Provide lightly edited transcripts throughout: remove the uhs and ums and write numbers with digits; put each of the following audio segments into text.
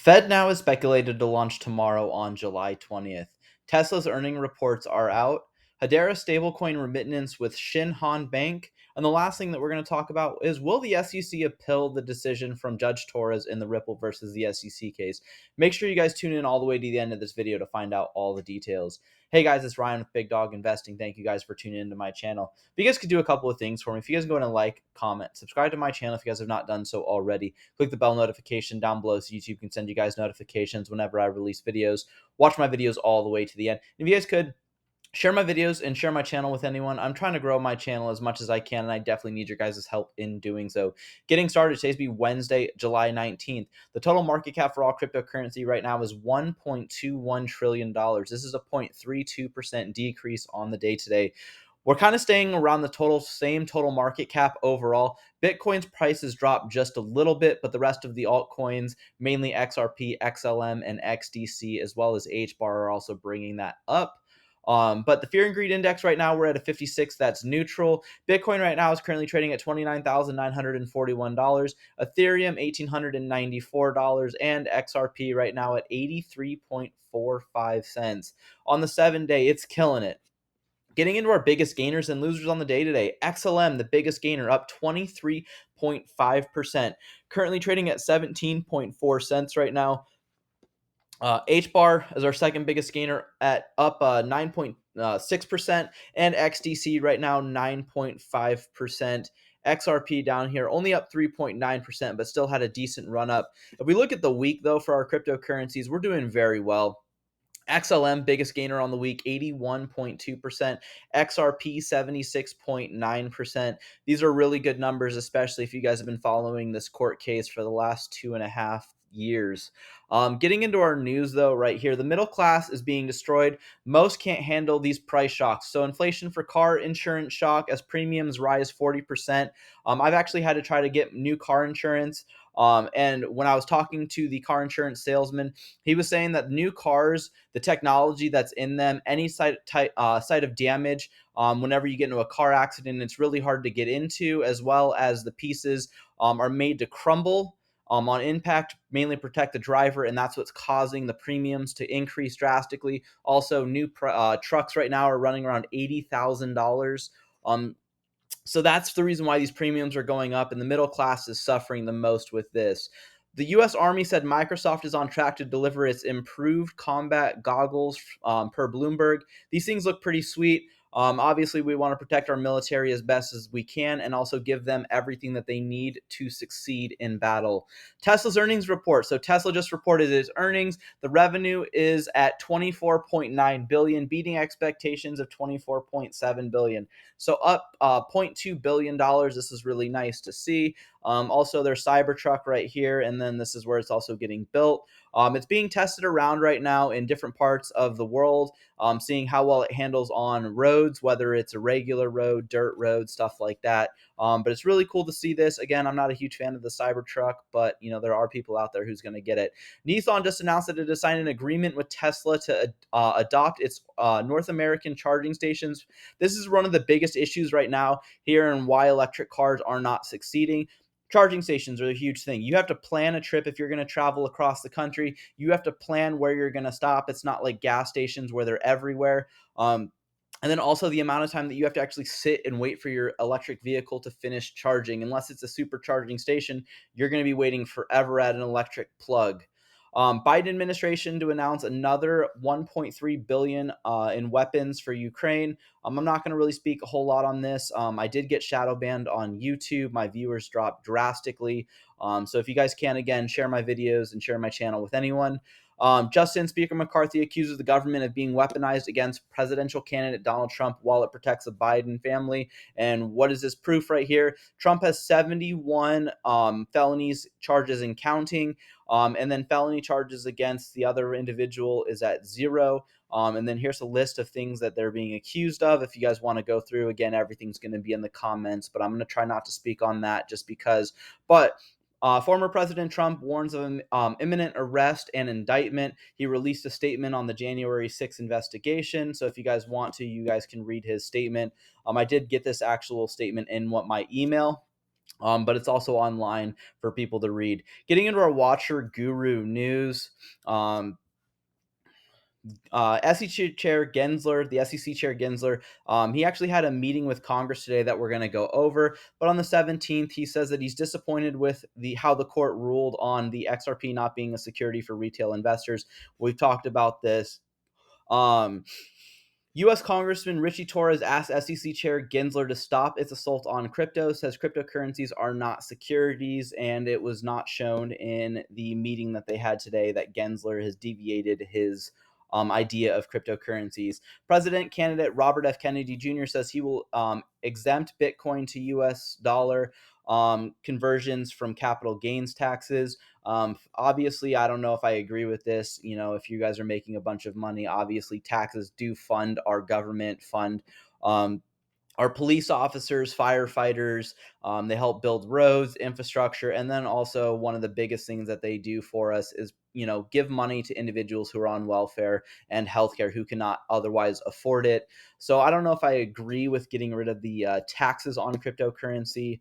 Fednow is speculated to launch tomorrow on July 20th. Tesla's earning reports are out. Hedera Stablecoin remittance with Shinhan Bank. And the last thing that we're going to talk about is, will the SEC appeal the decision from Judge Torres in the Ripple versus the SEC case? Make sure you guys tune in all the way to the end of this video to find out all the details. Hey guys, it's Ryan with Big Dog Investing. Thank you guys for tuning into my channel. If you guys could do a couple of things for me, if you guys go in and like, comment, subscribe to my channel if you guys have not done so already. Click the bell notification down below so YouTube can send you guys notifications whenever I release videos. Watch my videos all the way to the end. If you guys could, share my videos and share my channel with anyone. I'm trying to grow my channel as much as I can, and I definitely need your guys' help in doing so. Getting started, today's be Wednesday, July 19th. The total market cap for all cryptocurrency right now is $1.21 trillion. This is a 0.32% decrease on the day today. We're kind of staying around the same total market cap overall. Bitcoin's price has dropped just a little bit, but the rest of the altcoins, mainly XRP, XLM, and XDC, as well as HBAR, are also bringing that up. But the fear and greed index right now, we're at a 56. That's neutral. Bitcoin right now is currently trading at $29,941. Ethereum, $1,894. And XRP right now at 83.45 cents. On the 7-day, it's killing it. Getting into our biggest gainers and losers on the day today, XLM, the biggest gainer, up 23.5%. Currently trading at 17.4 cents right now. HBAR is our second biggest gainer at up 9.6%, and XDC right now 9.5%. XRP down here only up 3.9%, but still had a decent run up. If we look at the week though for our cryptocurrencies, we're doing very well. XLM, biggest gainer on the week, 81.2%. XRP, 76.9%. These are really good numbers, especially if you guys have been following this court case for the last 2.5 years. Getting into our news, though, right here, the middle class is being destroyed. Most can't handle these price shocks. So inflation for car insurance shock as premiums rise 40%. I've actually had to try to get new car insurance. And when I was talking to the car insurance salesman, he was saying that new cars, the technology that's in them, any site of damage, whenever you get into a car accident, it's really hard to get into, as well as the pieces are made to crumble on impact, mainly protect the driver, and that's what's causing the premiums to increase drastically. Also, new trucks right now are running around $80,000. So that's the reason why these premiums are going up, and the middle class is suffering the most with this. The U.S. Army said Microsoft is on track to deliver its improved combat goggles per Bloomberg. These things look pretty sweet. Obviously, we want to protect our military as best as we can and also give them everything that they need to succeed in battle. Tesla's earnings report. So Tesla just reported its earnings. The revenue is at $24.9 billion, beating expectations of $24.7 billion. So up $0.2 billion. This is really nice to see. Also, their Cybertruck right here, and then this is where it's also getting built. It's being tested around right now in different parts of the world, seeing how well it handles on roads, whether it's a regular road, dirt road, stuff like that. But it's really cool to see this. Again, I'm not a huge fan of the Cybertruck, but there are people out there who's going to get it. Nissan just announced that it has signed an agreement with Tesla to adopt its North American charging stations. This is one of the biggest issues right now here and why electric cars are not succeeding. Charging stations are a huge thing. You have to plan a trip if you're going to travel across the country. You have to plan where you're going to stop. It's not like gas stations where they're everywhere. And then also the amount of time that you have to actually sit and wait for your electric vehicle to finish charging. Unless it's a supercharging station, you're going to be waiting forever at an electric plug. Biden administration to announce another $1.3 billion in weapons for Ukraine. I'm not going to really speak a whole lot on this. I did get shadow banned on YouTube. My viewers dropped drastically. So if you guys can, again, share my videos and share my channel with anyone. Justin Speaker McCarthy accuses the government of being weaponized against presidential candidate Donald Trump while it protects the Biden family. And what is this proof right here? Trump has 71 felonies charges and counting. And then felony charges against the other individual is at 0. And then here's a list of things that they're being accused of. If you guys want to go through, again, everything's going to be in the comments, but I'm going to try not to speak on that just because. But former President Trump warns of imminent arrest and indictment. He released a statement on the January 6th investigation. So if you guys want to, you guys can read his statement. I did get this actual statement in my email. But it's also online for people to read. Getting into our Watcher Guru news, um, SEC Chair Gensler, the SEC Chair Gensler, he actually had a meeting with Congress today that we're going to go over. But on the 17th, he says that he's disappointed with the how the court ruled on the XRP not being a security for retail investors. We've talked about this. Um, U.S. Congressman Richie Torres asked SEC Chair Gensler to stop its assault on crypto, says cryptocurrencies are not securities, and it was not shown in the meeting that they had today that Gensler has deviated his idea of cryptocurrencies. President candidate Robert F. Kennedy Jr. says he will exempt Bitcoin to U.S. dollar conversions from capital gains taxes. Obviously, I don't know if I agree with this. You know, if you guys are making a bunch of money, obviously taxes do fund our government, fund um, our police officers, firefighters. They help build roads, infrastructure, and then also one of the biggest things that they do for us is, you know, give money to individuals who are on welfare and healthcare who cannot otherwise afford it. So I don't know if I agree with getting rid of the taxes on cryptocurrency.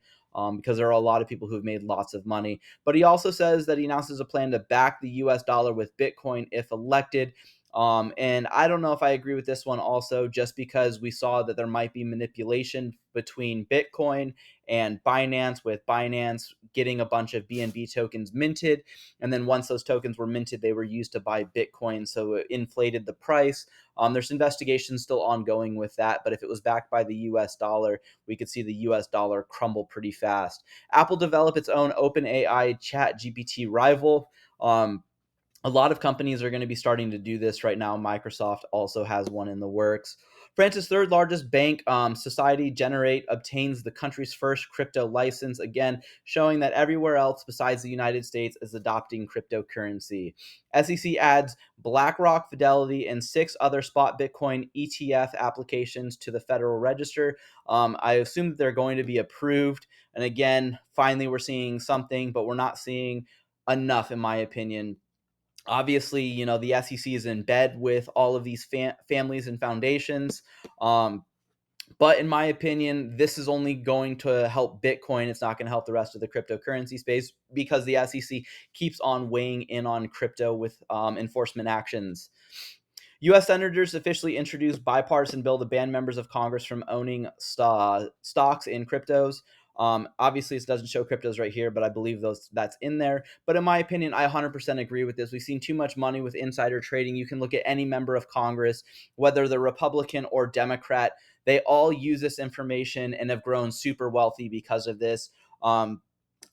Because there are a lot of people who have made lots of money. But he also says that he announces a plan to back the US dollar with Bitcoin if elected. And I don't know if I agree with this one also, just because we saw that there might be manipulation between Bitcoin and Binance, with Binance getting a bunch of BNB tokens minted. And then once those tokens were minted, they were used to buy Bitcoin. So it inflated the price. There's investigations still ongoing with that. But if it was backed by the US dollar, we could see the US dollar crumble pretty fast. Apple developed its own OpenAI chat GPT rival. A lot of companies are going to be starting to do this right now. Microsoft also has one in the works. France's third largest bank, Society Generate, obtains the country's first crypto license, again, showing that everywhere else besides the United States is adopting cryptocurrency. SEC adds BlackRock, Fidelity, and 6 other spot Bitcoin ETF applications to the Federal Register. I assume that they're going to be approved. And again, finally, we're seeing something, but we're not seeing enough, in my opinion. Obviously, you know, the SEC is in bed with all of these families and foundations. Um, but in my opinion, this is only going to help Bitcoin. It's not going to help the rest of the cryptocurrency space because the SEC keeps on weighing in on crypto with enforcement actions. U.S. senators officially introduced bipartisan bill to ban members of Congress from owning stocks in cryptos. Obviously, it doesn't show cryptos right here, but I believe that's in there. But in my opinion, I 100% agree with this. We've seen too much money with insider trading. You can look at any member of Congress, whether they're Republican or Democrat. They all use this information and have grown super wealthy because of this.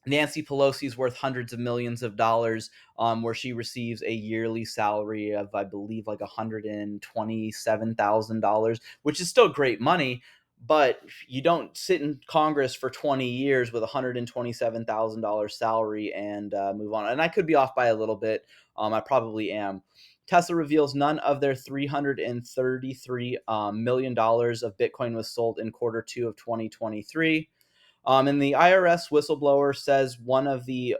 Nancy Pelosi is worth hundreds of millions of dollars, where she receives a yearly salary of, I believe, like $127,000, which is still great money. But you don't sit in Congress for 20 years with $127,000 salary and move on. And I could be off by a little bit. I probably am. Tesla reveals none of their $333 million of Bitcoin was sold in quarter two of 2023. And the IRS whistleblower says one of the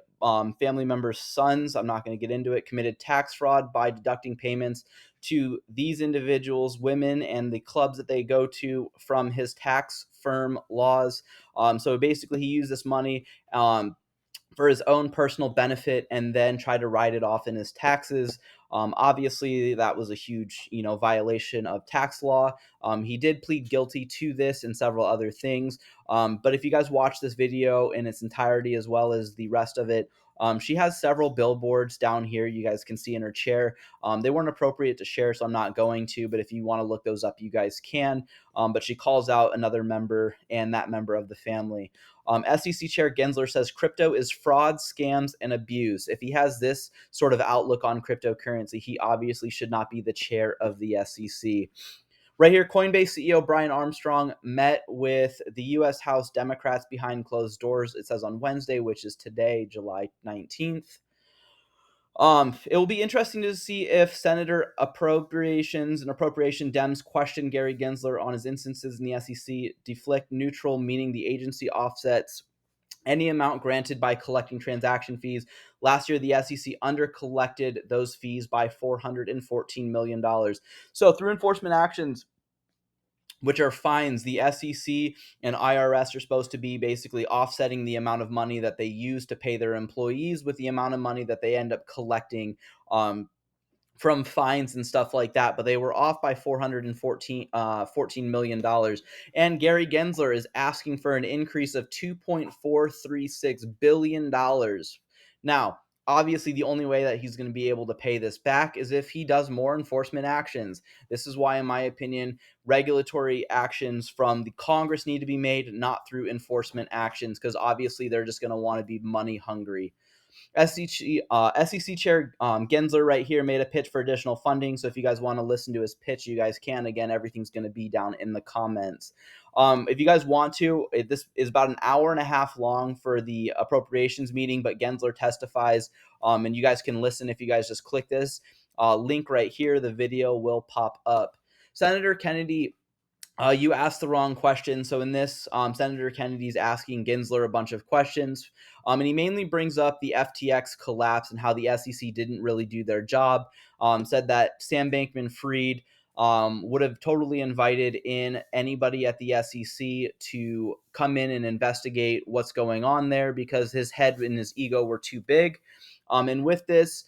family members' sons, I'm not going to get into it, committed tax fraud by deducting payments to these individuals, women, and the clubs that they go to from his tax firm laws. So basically, he used this money for his own personal benefit and then try to write it off in his taxes. Obviously, that was a huge, violation of tax law. He did plead guilty to this and several other things. But if you guys watch this video in its entirety as well as the rest of it, she has several billboards down here you guys can see in her chair. They weren't appropriate to share, so I'm not going to. But if you want to look those up, you guys can. But she calls out another member and that member of the family. SEC Chair Gensler says crypto is fraud, scams, and abuse. If he has this sort of outlook on cryptocurrency, he obviously should not be the chair of the SEC. Right here, Coinbase CEO Brian Armstrong met with the U.S. House Democrats behind closed doors, it says on Wednesday, which is today, July 19th. It will be interesting to see if Senator Appropriations and Appropriation Dems question Gary Gensler on his instances in the SEC deflect neutral, meaning the agency offsets any amount granted by collecting transaction fees. Last year, the SEC under-collected those fees by $414 million. So through enforcement actions, which are fines. The SEC and IRS are supposed to be basically offsetting the amount of money that they use to pay their employees with the amount of money that they end up collecting from fines and stuff like that, but they were off by $14 million. And Gary Gensler is asking for an increase of $2.436 billion. Now, obviously, the only way that he's going to be able to pay this back is if he does more enforcement actions. This is why, in my opinion, regulatory actions from the Congress need to be made, not through enforcement actions, because obviously they're just going to want to be money hungry. SEC Chair Gensler right here made a pitch for additional funding. So if you guys want to listen to his pitch, you guys can. Again, everything's going to be down in the comments. If you guys want to, this is about an hour and a half long for the appropriations meeting, but Gensler testifies, and you guys can listen if you guys just click this link right here. The video will pop up. Senator Kennedy, you asked the wrong question. So in this, Senator Kennedy's asking Gensler a bunch of questions, and he mainly brings up the FTX collapse and how the SEC didn't really do their job. Said that Sam Bankman-Fried would have totally invited in anybody at the SEC to come in and investigate what's going on there because his head and his ego were too big. And with this,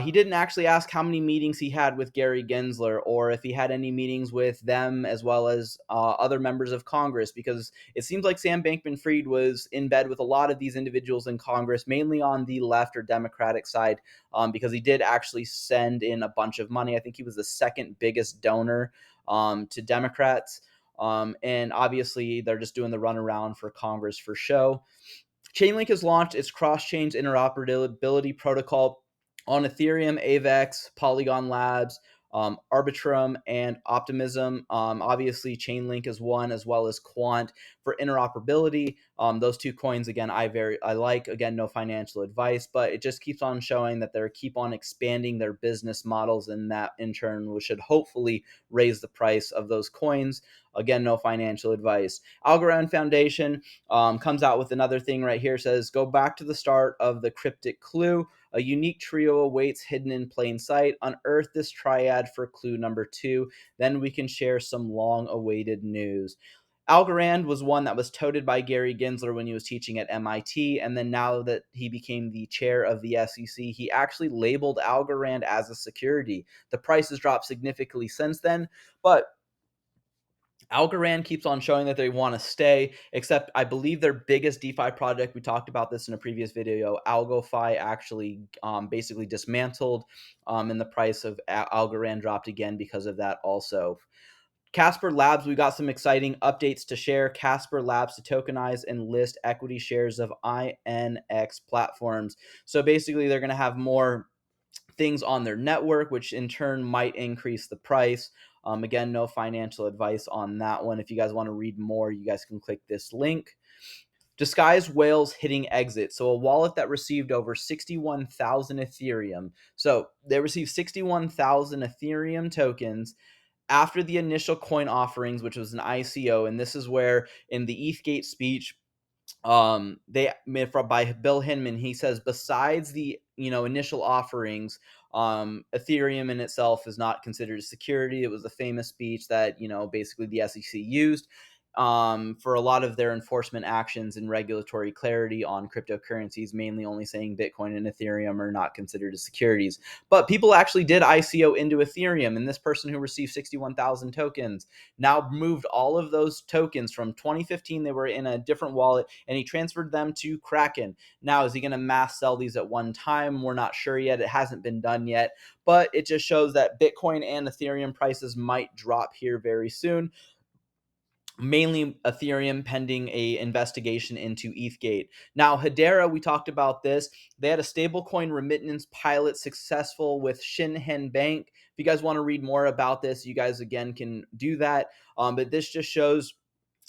he didn't actually ask how many meetings he had with Gary Gensler or if he had any meetings with them as well as other members of Congress, because it seems like Sam Bankman-Fried was in bed with a lot of these individuals in Congress, mainly on the left or Democratic side, because he did actually send in a bunch of money. I think he was the second biggest donor to Democrats. And obviously, they're just doing the runaround for Congress for show. Chainlink has launched its cross-chain interoperability protocol on Ethereum, AVEX, Polygon Labs, Arbitrum, and Optimism. Obviously, Chainlink is one, as well as Quant for interoperability. Those two coins, again, I like. Again, no financial advice, but it just keeps on showing that they keep on expanding their business models, and that in turn should hopefully raise the price of those coins. Again, no financial advice. Algorand Foundation comes out with another thing right here. Says, go back to the start of the cryptic clue. A unique trio awaits hidden in plain sight. Unearth this triad for clue number 2. Then we can share some long-awaited news. Algorand was one that was touted by Gary Gensler when he was teaching at MIT, and then now that he became the chair of the SEC, he actually labeled Algorand as a security. The price has dropped significantly since then, but Algorand keeps on showing that they want to stay, except I believe their biggest DeFi project, we talked about this in a previous video, AlgoFi, actually basically dismantled, and the price of Algorand dropped again because of that also. Casper Labs, we got some exciting updates to share. Casper Labs to tokenize and list equity shares of INX platforms. So basically, they're going to have more things on their network, which in turn might increase the price. Again, no financial advice on that one. If you guys want to read more, you guys can click this link. Disguised whales hitting exit. So a wallet that received over 61,000 Ethereum. So they received 61,000 Ethereum tokens after the initial coin offerings, which was an ICO. And this is where in the ETHgate speech, they by Bill Hinman, he says besides the initial offerings, Ethereum in itself is not considered a security. It was a famous speech that basically the SEC used for a lot of their enforcement actions and regulatory clarity on cryptocurrencies, mainly only saying Bitcoin and Ethereum are not considered as securities. But people actually did ICO into Ethereum, and this person who received 61,000 tokens now moved all of those tokens from 2015. They were in a different wallet, and he transferred them to Kraken. Now, is he going to mass sell these at one time? We're not sure yet. It hasn't been done yet, but it just shows that Bitcoin and Ethereum prices might drop here very soon. Mainly Ethereum pending a investigation into ETHgate. Now, Hedera, we talked about this. They had a stablecoin remittance pilot successful with Shinhan Bank. If you guys want to read more about this, you guys again can do that. But this just shows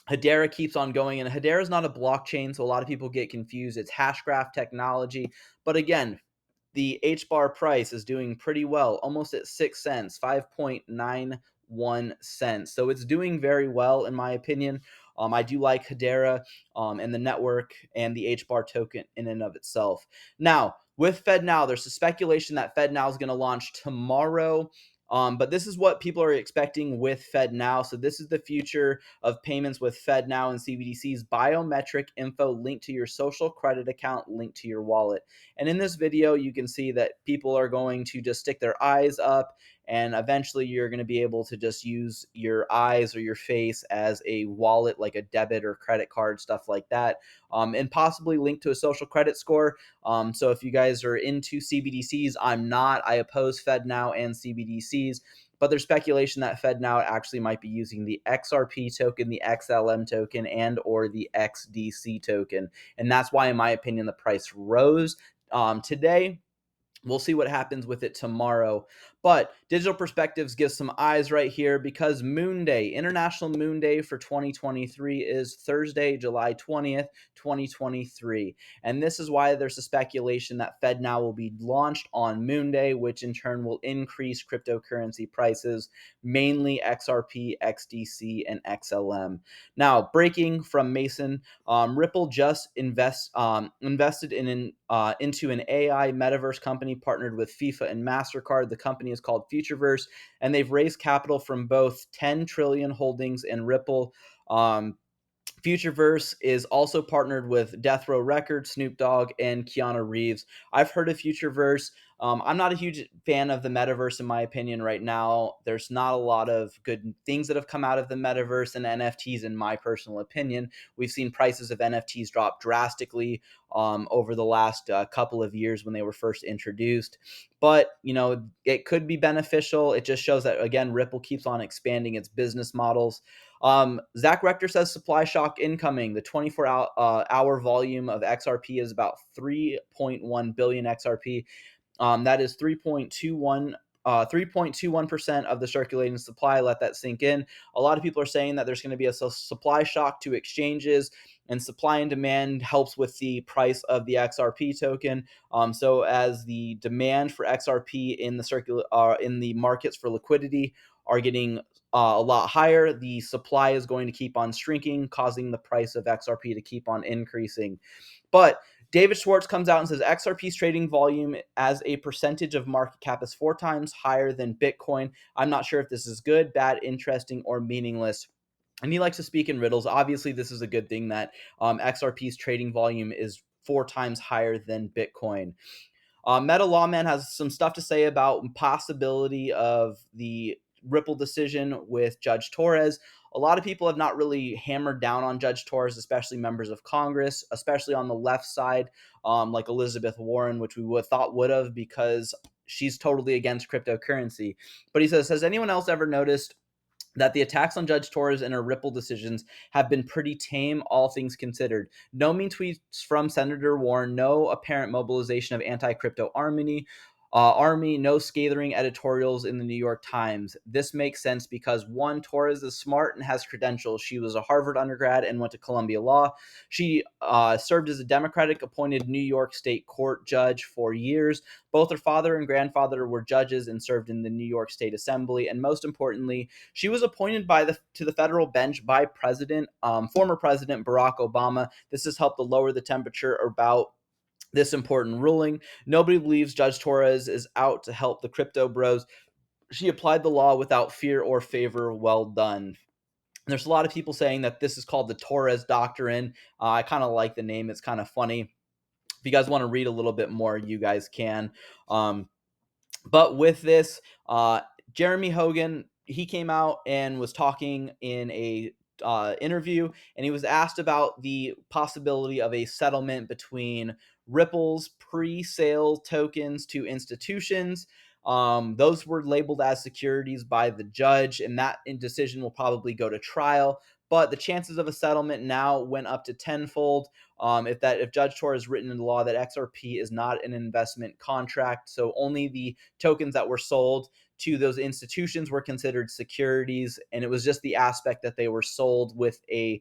Hedera keeps on going, and Hedera is not a blockchain, so a lot of people get confused. It's hashgraph technology. But again, the HBAR price is doing pretty well, almost at 6 cents, 5.91 cents. So it's doing very well, in my opinion. I do like Hedera and the network and the HBAR token in and of itself. Now, with Fednow, there's a speculation that Fednow is going to launch tomorrow But this is what people are expecting with Fednow. So this is the future of payments with Fednow and CBDCs: biometric info linked to your social credit account, linked to your wallet. And in this video, you can see that people are going to just stick their eyes up, and eventually you're going to be able to just use your eyes or your face as a wallet, like a debit or credit card, stuff like that, and possibly linked to a social credit score. So if you guys are into CBDCs, I'm not. I oppose Fednow and CBDCs, but there's speculation that Fednow actually might be using the XRP token, the XLM token, and or the XDC token, and that's why, in my opinion, the price rose today. We'll see what happens with it tomorrow. But Digital Perspectives gives some eyes right here, because Moon Day, International Moon Day for 2023, is Thursday, July 20th, 2023. And this is why there's a speculation that Fednow will be launched on Moon Day, which in turn will increase cryptocurrency prices, mainly XRP, XDC, and XLM. Now, breaking from Mason, Ripple just invested into an AI metaverse company partnered with FIFA and MasterCard. The company is called Futureverse, and they've raised capital from both 10 trillion holdings and Ripple. Futureverse is also partnered with Death Row Records, Snoop Dogg, and Keanu Reeves. I've heard of Futureverse. I'm not a huge fan of the metaverse, in my opinion, right now. There's not a lot of good things that have come out of the metaverse and NFTs, in my personal opinion. We've seen prices of NFTs drop drastically over the last couple of years when they were first introduced. But, it could be beneficial. It just shows that, again, Ripple keeps on expanding its business models. Zach Rector says supply shock incoming. The 24-hour volume of XRP is about 3.1 billion XRP. That is 3.21% of the circulating supply. Let that sink in. A lot of people are saying that there's going to be a supply shock to exchanges, and supply and demand helps with the price of the XRP token. So as the demand for XRP in the markets for liquidity are getting a lot higher, the supply is going to keep on shrinking, causing the price of XRP to keep on increasing. But David Schwartz comes out and says XRP's trading volume as a percentage of market cap is 4 times higher than Bitcoin. I'm not sure if this is good, bad, interesting, or meaningless. And he likes to speak in riddles. Obviously, this is a good thing that XRP's trading volume is 4 times higher than Bitcoin. Meta Lawman has some stuff to say about possibility of the Ripple decision with Judge Torres. A lot of people have not really hammered down on Judge Torres, especially members of Congress, especially on the left side, like Elizabeth Warren, which we would have, because she's totally against cryptocurrency. But he says, has anyone else ever noticed that the attacks on Judge Torres and her Ripple decisions have been pretty tame, all things considered? No mean tweets from Senator Warren, no apparent mobilization of anti-crypto army, no scathing editorials in the New York Times. This makes sense because, one, Torres is smart and has credentials. She was a Harvard undergrad and went to Columbia Law. She served as a Democratic-appointed New York State court judge for years. Both her father and grandfather were judges and served in the New York State Assembly. And most importantly, she was appointed to the federal bench by former President Barack Obama. This has helped to lower the temperature about this important ruling. Nobody believes Judge Torres is out to help the crypto bros. She applied the law without fear or favor. Well done. There's a lot of people saying that this is called the Torres Doctrine. I kind of like the name. It's kind of funny. If you guys want to read a little bit more, you guys can. But with this, Jeremy Hogan, he came out and was talking in a interview, and he was asked about the possibility of a settlement between Ripple's pre-sale tokens to institutions. Those were labeled as securities by the judge, and that decision will probably go to trial. But the chances of a settlement now went up to tenfold. If Judge Torres has written into law that XRP is not an investment contract, so only the tokens that were sold to those institutions were considered securities, and it was just the aspect that they were sold with a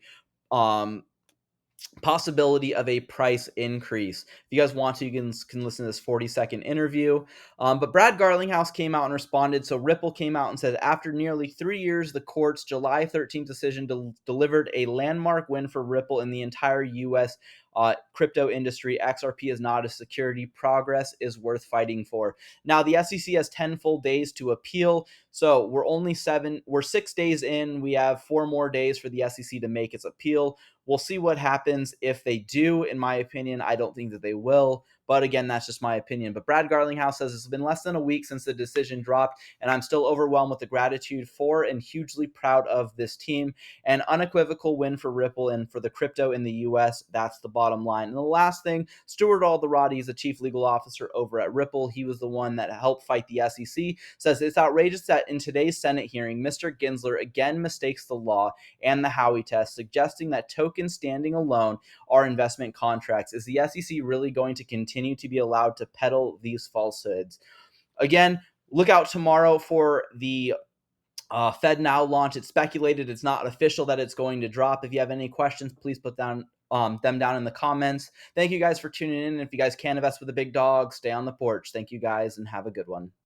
possibility of a price increase. If you guys want to, you can listen to this 40-second interview. But Brad Garlinghouse came out and responded. So Ripple came out and said, after nearly 3 years, the court's July 13th decision delivered a landmark win for Ripple and the entire U.S. crypto industry. XRP is not a security. Progress is worth fighting for. Now, the SEC has 10 full days to appeal. So we're 6 days in. We have 4 more days for the SEC to make its appeal. We'll see what happens if they do. In my opinion, I don't think that they will. But again, that's just my opinion. But Brad Garlinghouse says it's been less than a week since the decision dropped, and I'm still overwhelmed with the gratitude for and hugely proud of this team. An unequivocal win for Ripple and for the crypto in the US. That's the bottom line. And the last thing, Stuart Alderati is the chief legal officer over at Ripple. He was the one that helped fight the SEC. Says it's outrageous that in today's Senate hearing, Mr. Gensler again mistakes the law and the Howey test, suggesting that tokens standing alone are investment contracts. Is the SEC really going to continue to be allowed to peddle these falsehoods? Again, look out tomorrow for the Fednow launch. It's speculated. It's not official that it's going to drop. If you have any questions, please put them down in the comments. Thank you guys for tuning in. If you guys can invest with the big dog, stay on the porch. Thank you guys and have a good one.